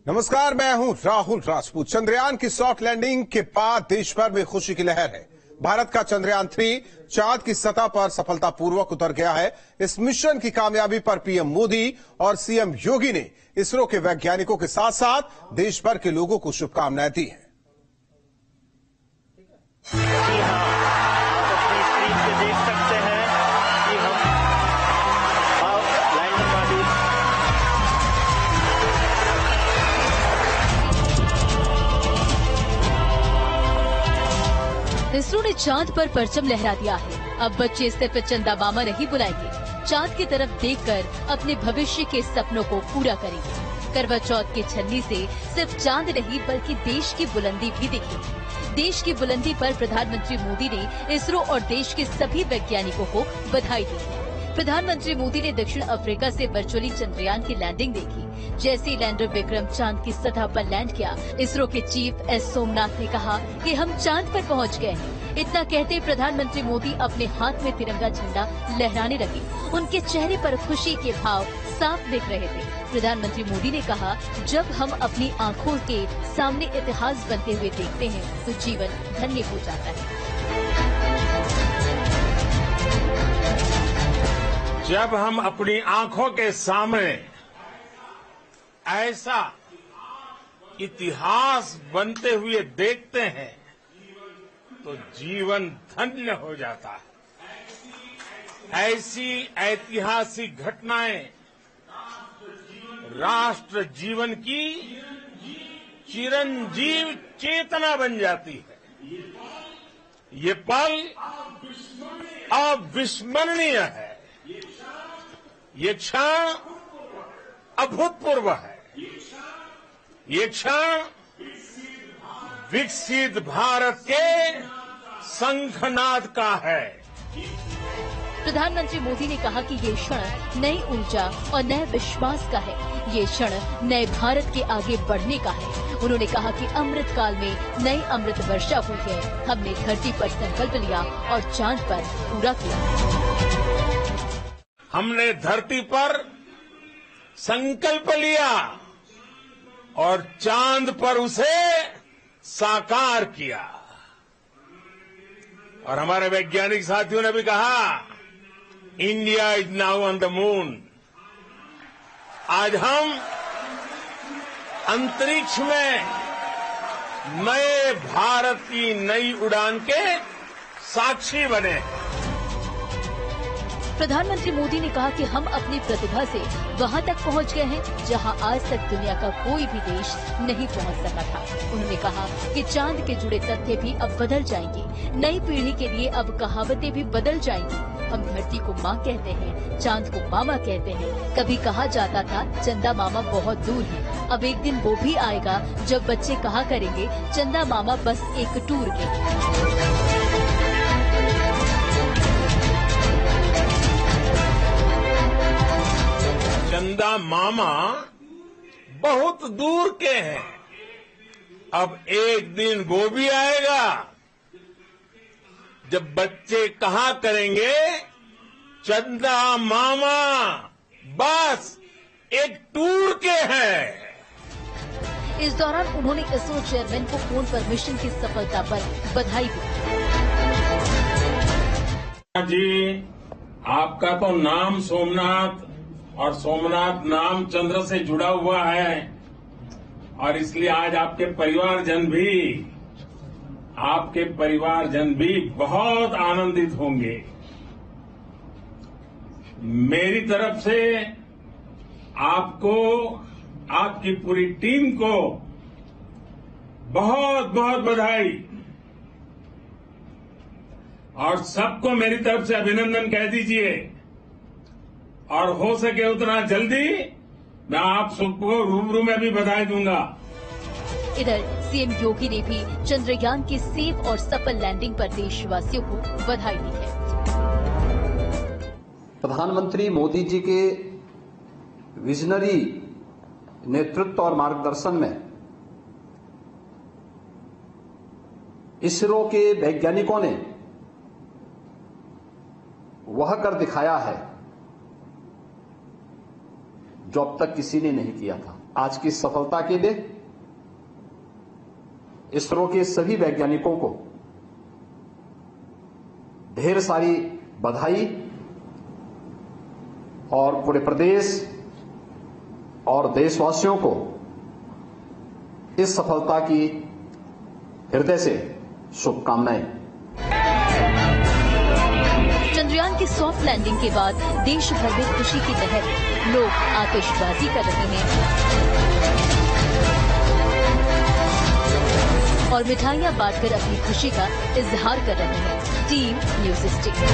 नमस्कार, मैं हूं राहुल राजपूत। चंद्रयान की सॉफ्ट लैंडिंग के बाद देश भर में खुशी की लहर है। भारत का चंद्रयान 3 चांद की सतह पर सफलतापूर्वक उतर गया है। इस मिशन की कामयाबी पर पीएम मोदी और सीएम योगी ने इसरो के वैज्ञानिकों के साथ साथ देश भर के लोगों को शुभकामनाएं दी हैं। जी हाँ, आप अपनी स्क्रीन से देख सकते हैं कि हम लैंडर मॉड्यूल इसरो ने चांद पर परचम लहरा दिया है। अब बच्चे सिर्फ चंदा मामा नहीं बुलाएंगे, चांद की तरफ देखकर अपने भविष्य के सपनों को पूरा करेंगे। करवा चौथ की छन्नी से सिर्फ चांद नहीं बल्कि देश की बुलंदी भी दिखेगी। देश की बुलंदी पर प्रधानमंत्री मोदी ने इसरो और देश के सभी वैज्ञानिकों को बधाई दी है। प्रधानमंत्री मोदी ने दक्षिण अफ्रीका से वर्चुअली चंद्रयान की लैंडिंग देखी। जैसे ही लैंडर विक्रम चांद की सतह पर लैंड किया, इसरो के चीफ एस सोमनाथ ने कहा कि हम चांद पर पहुंच गए हैं। इतना कहते प्रधानमंत्री मोदी अपने हाथ में तिरंगा झंडा लहराने लगे। उनके चेहरे पर खुशी के भाव साफ दिख रहे थे। प्रधानमंत्री मोदी ने कहा, जब हम अपनी आंखों के सामने इतिहास बनते हुए देखते हैं तो जीवन धन्य हो जाता है। जब हम अपनी आंखों के सामने ऐसा इतिहास बनते हुए देखते हैं तो जीवन धन्य हो जाता है। ऐसी ऐतिहासिक घटनाएं राष्ट्र जीवन की चिरंजीव चेतना बन जाती है। ये पल अविस्मरणीय है। ये क्षण अभूतपूर्व है। ये क्षण विकसित भारत के शंखनाद का है। प्रधानमंत्री मोदी ने कहा कि ये क्षण नई ऊर्जा और नए विश्वास का है। ये क्षण नए भारत के आगे बढ़ने का है। उन्होंने कहा कि अमृत काल में नई अमृत वर्षा हुई है। हमने धरती पर संकल्प लिया और चांद पर पूरा किया। हमने धरती पर संकल्प लिया और चांद पर उसे साकार किया। और हमारे वैज्ञानिक साथियों ने भी कहा, India is now on the moon. आज हम अंतरिक्ष में नए भारत की नई उड़ान के साक्षी बने। प्रधानमंत्री मोदी ने कहा कि हम अपनी प्रतिभा से वहां तक पहुंच गए हैं जहां आज तक दुनिया का कोई भी देश नहीं पहुंच सका था। उन्होंने कहा कि चांद के जुड़े तथ्य भी अब बदल जाएंगे। नई पीढ़ी के लिए अब कहावतें भी बदल जाएंगी। हम धरती को माँ कहते हैं, चांद को मामा कहते हैं। कभी कहा जाता था चंदा मामा बहुत दूर है। अब एक दिन वो भी आएगा जब बच्चे कहा करेंगे चंदा मामा बस एक टूर के। चंदा मामा बहुत दूर के हैं। अब एक दिन वो भी आएगा जब बच्चे कहा करेंगे चंदा मामा बस एक टूर के हैं। इस दौरान उन्होंने इसरो चेयरमैन को फोन पर मिशन की सफलता पर बधाई दी। जी, आपका तो नाम सोमनाथ और सोमनाथ नाम चंद्र से जुड़ा हुआ है और इसलिए आज आपके परिवारजन भी बहुत आनंदित होंगे। मेरी तरफ से आपको, आपकी पूरी टीम को बहुत बहुत बधाई और सबको मेरी तरफ से अभिनंदन कह दीजिए। और हो सके उतना जल्दी मैं आप सबको रूबरू में भी बधाई दूंगा। इधर सीएम योगी ने भी चंद्रयान की सेफ और सफल लैंडिंग पर देशवासियों को बधाई दी है। प्रधानमंत्री मोदी जी के विजनरी नेतृत्व और मार्गदर्शन में इसरो के वैज्ञानिकों ने वह कर दिखाया है जो अब तक किसी ने नहीं किया था। आज की सफलता के लिए इसरो के सभी वैज्ञानिकों को ढेर सारी बधाई और पूरे प्रदेश और देशवासियों को इस सफलता की हृदय से शुभकामनाएं। चंद्रयान की सॉफ्ट लैंडिंग के बाद देश भर में खुशी की लहर, लोग आतिशबाजी कर रहे हैं और मिठाइयां बांटकर अपनी खुशी का इजहार कर रहे हैं। Team news 16।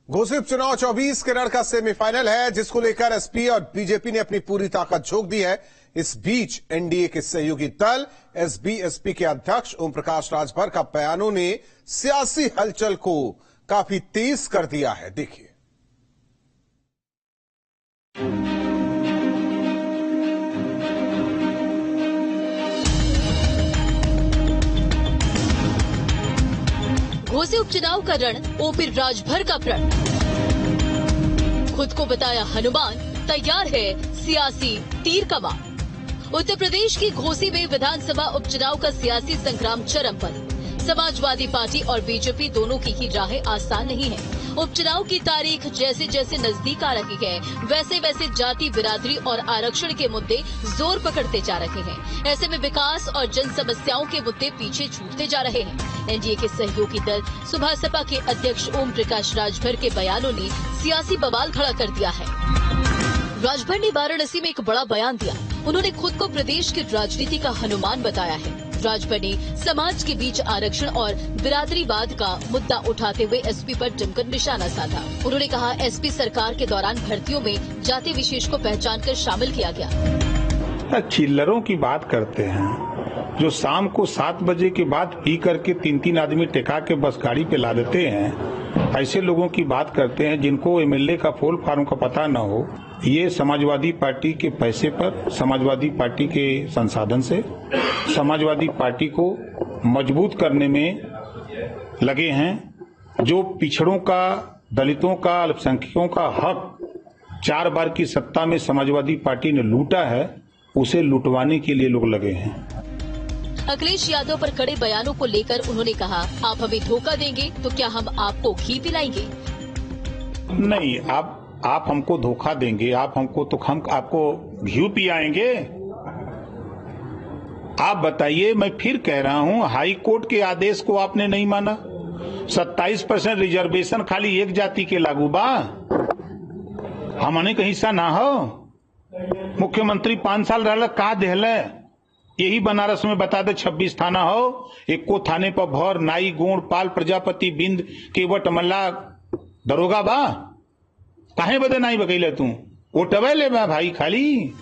घोसी उपचुनाव 24 के रण का सेमीफाइनल है, जिसको लेकर एसपी और बीजेपी ने अपनी पूरी ताकत झोंक दी है। इस बीच एनडीए के सहयोगी दल एसबी-एसपी के अध्यक्ष ओम प्रकाश राजभर का बयानों ने सियासी हलचल को काफी तेज कर दिया है। देखिए। घोसी उपचुनाव का रण ओपी राजभर का प्रण। खुद को बताया हनुमान, तैयार है सियासी तीर कमान। उत्तर प्रदेश की घोसी में विधानसभा उपचुनाव का सियासी संग्राम चरम पर। समाजवादी पार्टी और बीजेपी दोनों की ही राहें आसान नहीं है। उपचुनाव की तारीख जैसे जैसे नजदीक आ रही है, वैसे वैसे जाति, बिरादरी और आरक्षण के मुद्दे जोर पकड़ते जा रहे हैं। ऐसे में विकास और जन समस्याओं के मुद्दे पीछे छूटते जा रहे हैं। एनडीए के सहयोगी दल सुबह सपा के अध्यक्ष ओम प्रकाश राजभर के बयानों ने सियासी बवाल खड़ा कर दिया है। राजभर ने वाराणसी में एक बड़ा बयान दिया। उन्होंने खुद को प्रदेश की राजनीति का हनुमान बताया है। राजभर ने समाज के बीच आरक्षण और बिरादरीवाद का मुद्दा उठाते हुए एसपी पर जमकर निशाना साधा। उन्होंने कहा, एसपी सरकार के दौरान भर्तियों में जाति विशेष को पहचानकर शामिल किया गया। चिल्लरों की बात करते हैं, जो शाम को 7 बजे के बाद पी करके 3-3 आदमी टेका के बस गाड़ी पे ला देते हैं। ऐसे लोगों की बात करते हैं जिनको एमएलए का फुल फॉर्म का पता न हो। ये समाजवादी पार्टी के पैसे पर, समाजवादी पार्टी के संसाधन से समाजवादी पार्टी को मजबूत करने में लगे हैं। जो पिछड़ों का, दलितों का, अल्पसंख्यकों का हक 4 बार की सत्ता में समाजवादी पार्टी ने लूटा है, उसे लुटवाने के लिए लोग लगे हैं। अखिलेश यादव पर कड़े बयानों को लेकर उन्होंने कहा, आप हमें धोखा देंगे तो क्या हम आपको घी पिलाएंगे? नहीं, आप हमको धोखा देंगे, आप हमको तो हम आपको घी पिलाएंगे? आप बताइए। मैं फिर कह रहा हूं, हाई कोर्ट के आदेश को आपने नहीं माना। 27% रिजर्वेशन खाली एक जाति के लागू बा, हमने का हिस्सा ना हो। मुख्यमंत्री 5 साल रहला का देहले? यही बनारस में बता दे 26 थाना हो, एको थाने पर भर, नाई, गोड़, पाल, प्रजापति, बिंद, केवट, मल्ला, दरोगा बा। काहे बदे नहीं बकैले तू? वोटवे ले भाई खाली।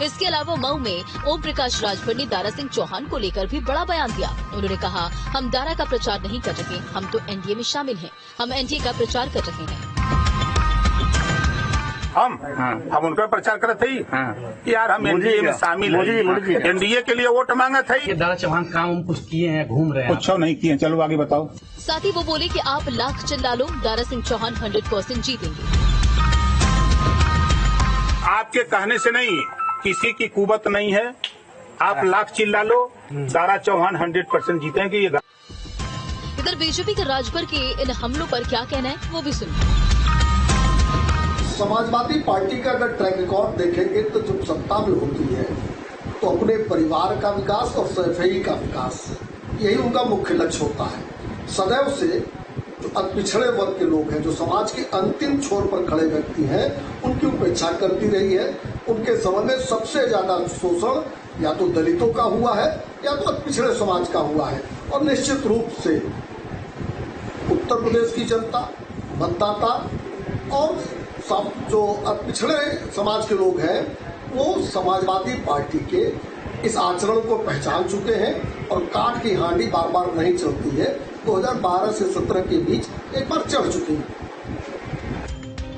इसके अलावा मऊ में ओम प्रकाश राजभर ने दारा सिंह चौहान को लेकर भी बड़ा बयान दिया। उन्होंने कहा, हम दारा का प्रचार नहीं कर रहे, हम तो एनडीए में शामिल हैं, हम एनडीए का प्रचार कर रहे हैं। हम उनका प्रचार करते ही यार, हम एनडीए में शामिल हैं, एनडीए के लिए वोट मांगा था। दारा चौहान काम कुछ किए हैं, घूम रहे हैं, कुछ नहीं किए। चलो आगे बताओ। साथ ही वो बोले कि आप लाख चिल्ला लो, दारा सिंह चौहान 100% जीतेंगे। आपके कहने से नहीं, किसी की कुवत नहीं है। आप लाख चिल्ला लो, दारा चौहान 100% जीतेंगे। ये इधर बीजेपी के राजभर के इन हमलों पर क्या कहना है, वो भी सुनिए। समाजवादी पार्टी का अगर ट्रैक रिकॉर्ड देखेंगे तो जब सत्ता में होती है तो अपने परिवार का विकास और सफाई का विकास, यही उनका मुख्य लक्ष्य होता है। सदैव से जो पिछड़े वर्ग के लोग हैं, जो समाज के अंतिम छोर पर खड़े व्यक्ति हैं, उनकी उपेक्षा करती रही है। उनके समय में सबसे ज्यादा शोषण या तो दलितों का हुआ है या तो पिछड़े समाज का हुआ है। और निश्चित रूप से उत्तर प्रदेश की जनता, मतदाता और सब जो पिछड़े समाज के लोग हैं, वो समाजवादी पार्टी के इस आचरण को पहचान चुके हैं और काट की हांडी बार बार नहीं चलती है। 2012 से 17 के बीच एक बार चढ़ चुकी है।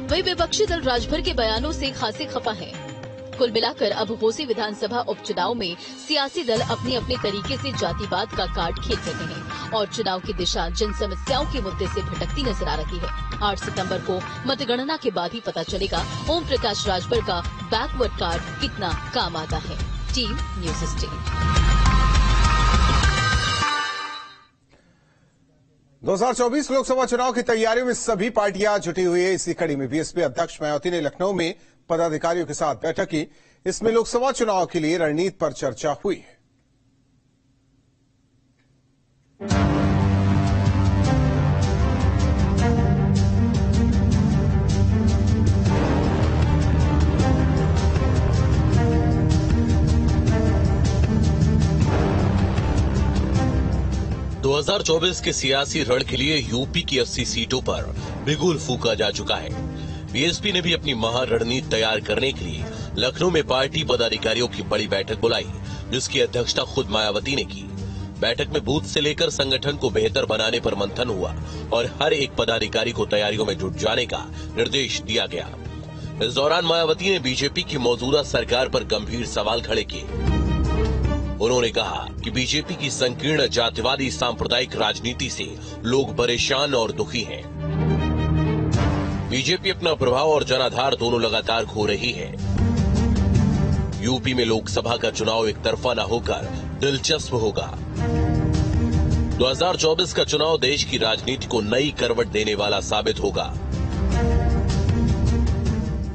वही विपक्षी दल राजभर के बयानों से खासे खफा है। कुल मिलाकर अब होसी विधानसभा उपचुनाव में सियासी दल अपने अपने तरीके से जातिवाद का कार्ड खेल रहे हैं और चुनाव की दिशा जन समस्याओं के मुद्दे से भटकती नजर आ रही है। 8 सितंबर को मतगणना के बाद ही पता चलेगा ओम प्रकाश राजभर का बैकवर्ड कार्ड कितना काम आता है। Team news state. 2024 लोकसभा चुनाव की तैयारियों में सभी पार्टियां जुटी हुई है। इसी कड़ी में बीएसपी अध्यक्ष मायावती ने लखनऊ में पदाधिकारियों के साथ बैठक की। इसमें लोकसभा चुनाव के लिए रणनीति पर चर्चा हुई है। दो 2024 के सियासी रण के लिए यूपी की 80 सीटों पर बिगुल फूंका जा चुका है। बीएसपी ने भी अपनी महारणनीति तैयार करने के लिए लखनऊ में पार्टी पदाधिकारियों की बड़ी बैठक बुलाई, जिसकी अध्यक्षता खुद मायावती ने की। बैठक में बूथ से लेकर संगठन को बेहतर बनाने पर मंथन हुआ और हर एक पदाधिकारी को तैयारियों में जुट जाने का निर्देश दिया गया। इस दौरान मायावती ने बीजेपी की मौजूदा सरकार पर गंभीर सवाल खड़े किए। उन्होंने कहा कि बीजेपी की संकीर्ण जातिवादी सांप्रदायिक राजनीति से लोग परेशान और दुखी हैं। बीजेपी अपना प्रभाव और जनाधार दोनों लगातार खो रही है। यूपी में लोकसभा का चुनाव एक तरफा न होकर दिलचस्प होगा। 2024 का चुनाव देश की राजनीति को नई करवट देने वाला साबित होगा।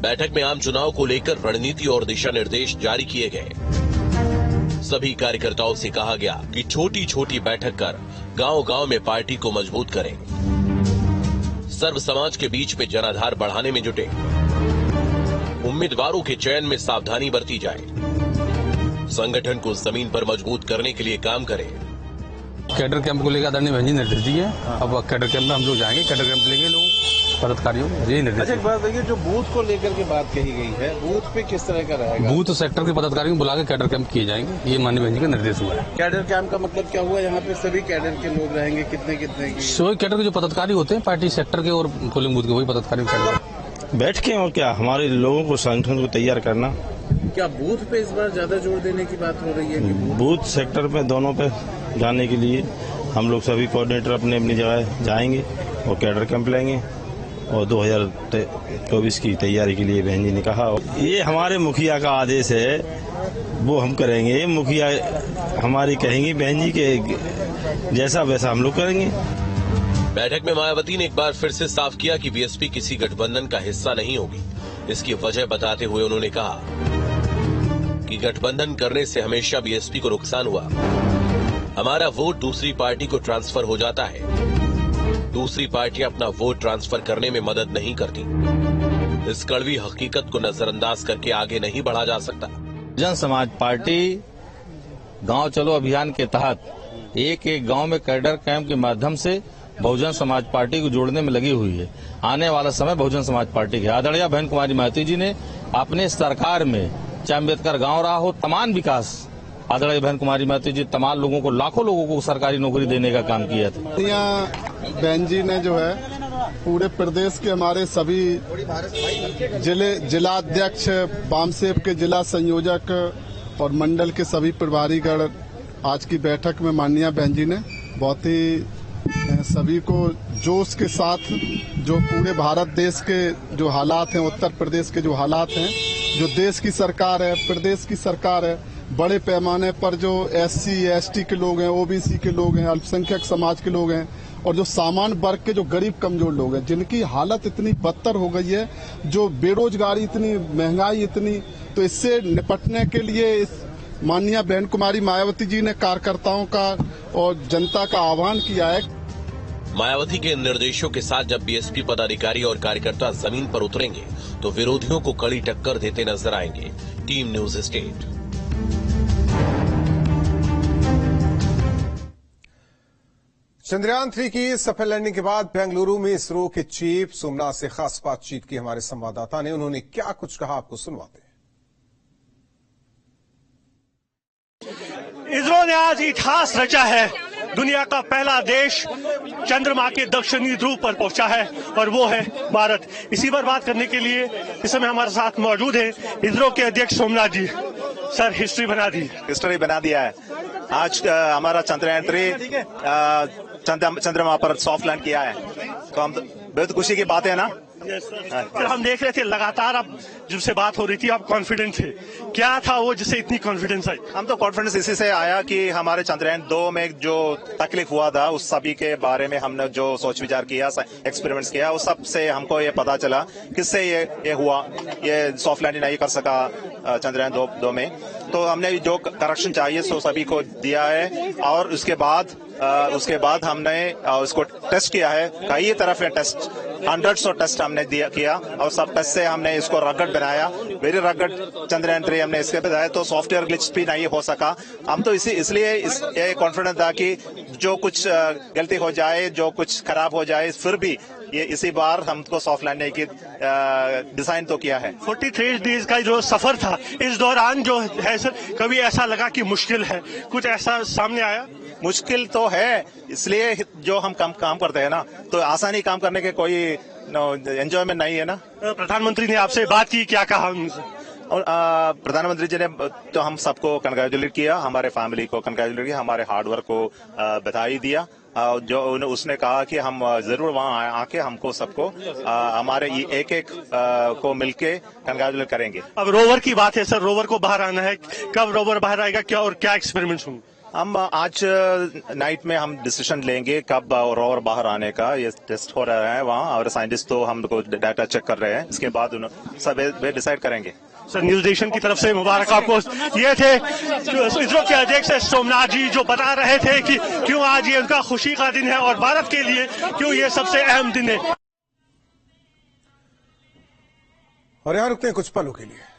बैठक में आम चुनाव को लेकर रणनीति और दिशा निर्देश जारी किए गए। सभी कार्यकर्ताओं से कहा गया कि छोटी छोटी बैठक कर गांव-गांव में पार्टी को मजबूत करें। सर्व समाज के बीच में जनाधार बढ़ाने में जुटे। उम्मीदवारों के चयन में सावधानी बरती जाए। संगठन को जमीन पर मजबूत करने के लिए काम करें। कैडर कैंप को लेकर आदरणीय बहन जी निर्देश दिए। अब कैडर कैंप में हम लोग जाएंगे, कैडर कैंप लेंगे लोग पदाधिकारियों यही निर्देश। अच्छा, एक बात देखिए, जो बूथ को लेकर के बात कही गई है, बूथ पे किस तरह का रहेगा? बूथ सेक्टर के पदाधिकारियों को बुला के कैडर कैंप किए जाएंगे, ये माननीय बहन जी का निर्देश हुआ है। कैडर कैंप का मतलब क्या हुआ? यहाँ पे सभी कैडर के लोग रहेंगे, कितने की? सभी कैडर के जो पदाधिकारी होते हैं पार्टी सेक्टर के और पोलिंग बूथ के, वही पदाधिकारी बैठ के। और क्या हमारे लोगों को संगठन को तैयार करना। क्या बूथ पे इस बार ज्यादा जोर देने की बात हो रही है कि बूथ सेक्टर पे दोनों पे जाने के लिए हम लोग सभी कोऑर्डिनेटर अपने अपनी जगह जाएंगे और कैडर कैंप लेंगे और 2024 की तैयारी के लिए बहन जी ने कहा ये हमारे मुखिया का आदेश है, वो हम करेंगे। मुखिया हमारी कहेंगी बहन जी के जैसा वैसा हम लोग करेंगे। बैठक में मायावती ने एक बार फिर से साफ किया कि बीएसपी किसी गठबंधन का हिस्सा नहीं होगी। इसकी वजह बताते हुए उन्होंने कहा कि गठबंधन करने से हमेशा बीएसपी को नुकसान हुआ। हमारा वोट दूसरी पार्टी को ट्रांसफर हो जाता है। दूसरी पार्टियां अपना वोट ट्रांसफर करने में मदद नहीं करती। इस कड़वी हकीकत को नजरअंदाज करके आगे नहीं बढ़ा जा सकता। बहुजन समाज पार्टी गांव चलो अभियान के तहत एक एक गांव में कैडर कैंप के माध्यम से बहुजन समाज पार्टी को जोड़ने में लगी हुई है। आने वाला समय बहुजन समाज पार्टी के आदरणीय बहन कुमारी मायावती जी ने अपने सरकार में चाहे अम्बेडकर गांव रहा हो, तमाम विकास आदरणीय बहन कुमारी मायावती जी तमाम लोगों को, लाखों लोगों को सरकारी नौकरी देने का काम किया था। बहन जी ने जो है पूरे प्रदेश के हमारे सभी जिलाध्यक्ष, वामसेव के जिला संयोजक और मंडल के सभी प्रभारीगण आज की बैठक में माननीय बहन जी ने बहुत ही सभी को जोश के साथ, जो पूरे भारत देश के जो हालात हैं, उत्तर प्रदेश के जो हालात हैं, जो देश की सरकार है, प्रदेश की सरकार है, बड़े पैमाने पर जो SC ST के लोग हैं, OBC के लोग हैं, अल्पसंख्यक समाज के लोग हैं और जो सामान्य वर्ग के जो गरीब कमजोर लोग हैं, जिनकी हालत इतनी बदतर हो गई है, जो बेरोजगारी इतनी, महंगाई इतनी, तो इससे निपटने के लिए माननीय बहन कुमारी मायावती जी ने कार्यकर्ताओं का और जनता का आह्वान किया है। मायावती के निर्देशों के साथ जब बीएसपी पदाधिकारी और कार्यकर्ता जमीन पर उतरेंगे तो विरोधियों को कड़ी टक्कर देते नजर आएंगे। Team news state. चंद्रयान 3 की सफल लैंडिंग के बाद बेंगलुरु में इसरो के चीफ सोमनाथ से खास बातचीत की हमारे संवाददाता ने। उन्होंने क्या कुछ कहा, आपको सुनवाते हैं। इसरो ने आज इतिहास रचा है दुनिया का पहला देश चंद्रमा के दक्षिणी ध्रुव पर पहुंचा है और वो है भारत। इसी पर बात करने के लिए इस समय हमारे साथ मौजूद है इसरो के अध्यक्ष सोमनाथ जी। सर, हिस्ट्री बना दिया है। आज हमारा चंद्रयान 3 चंद्रमा पर सॉफ्ट लैंड किया है, तो हम बहुत खुशी की बात है ना। सर, हम देख रहे थे लगातार आप जब से बात हो रही थी आप कॉन्फिडेंट थे, क्या था वो जिससे इतनी कॉन्फिडेंस आई? हम तो कॉन्फिडेंस इसी से आया कि हमारे चंद्रयान 2 में जो तकलीफ हुआ था उस सभी के बारे में हमने जो सोच विचार किया, एक्सपेरिमेंट्स किया, उस सब से हमको ये पता चला किससे ये हुआ, ये सॉफ्ट लैंडिंग नहीं कर सका चंद्रयान 2 में। तो हमने जो करेक्शन चाहिए सो सभी को दिया है और उसके बाद हमने उसको टेस्ट किया है। कई तरह के टेस्ट, हंड्रेड्स ऑफ टेस्ट हमने किया और सब टेस्ट से हमने इसको रगड़ बनाया, वेरी रगड़ चंद्रयान 3 हमने इसके बनाया। तो सॉफ्टवेयर ग्लिच भी नहीं हो सका। हम तो इसलिए ये कॉन्फिडेंट था कि जो कुछ गलती हो जाए, जो कुछ खराब हो जाए, फिर भी ये इसी बार हमको सॉफ्ट लैंडिंग की डिजाइन तो किया है। 43 डेज का जो सफर था, इस दौरान जो है सर, कभी ऐसा लगा कि मुश्किल है, कुछ ऐसा सामने आया? मुश्किल तो है, इसलिए जो हम काम करते हैं ना, तो आसानी काम करने के कोई एंजॉयमेंट नहीं है ना। प्रधानमंत्री ने आपसे बात की, क्या कहा उनसे? और प्रधानमंत्री जी ने तो हम सबको कंग्रेचुलेट किया, हमारे फैमिली को कंग्रेचुलेट किया, हमारे हार्डवर्क को बधाई दिया। जो उसने कहा कि हम जरूर वहां आके हमको सबको हमारे एक को मिलके कंग्रेचुलेट करेंगे। अब रोवर की बात है सर, रोवर को बाहर आना है, कब रोवर बाहर आएगा, क्या और क्या एक्सपेरिमेंट्स होंगे? हम आज नाइट में हम डिसीजन लेंगे कब रोवर बाहर आने का। ये टेस्ट हो रहा है वहाँ और साइंटिस्ट तो हमको डाटा चेक कर रहे हैं, इसके बाद सब वे डिसाइड करेंगे। सर, न्यूज नेशन की तरफ से मुबारक आपको। ये थे इसरो के अध्यक्ष सोमनाथ जी जो बता रहे थे कि क्यों आज ये उनका खुशी का दिन है और भारत के लिए क्यों ये सबसे अहम दिन है। और यहाँ रुकते हैं कुछ पलों के लिए।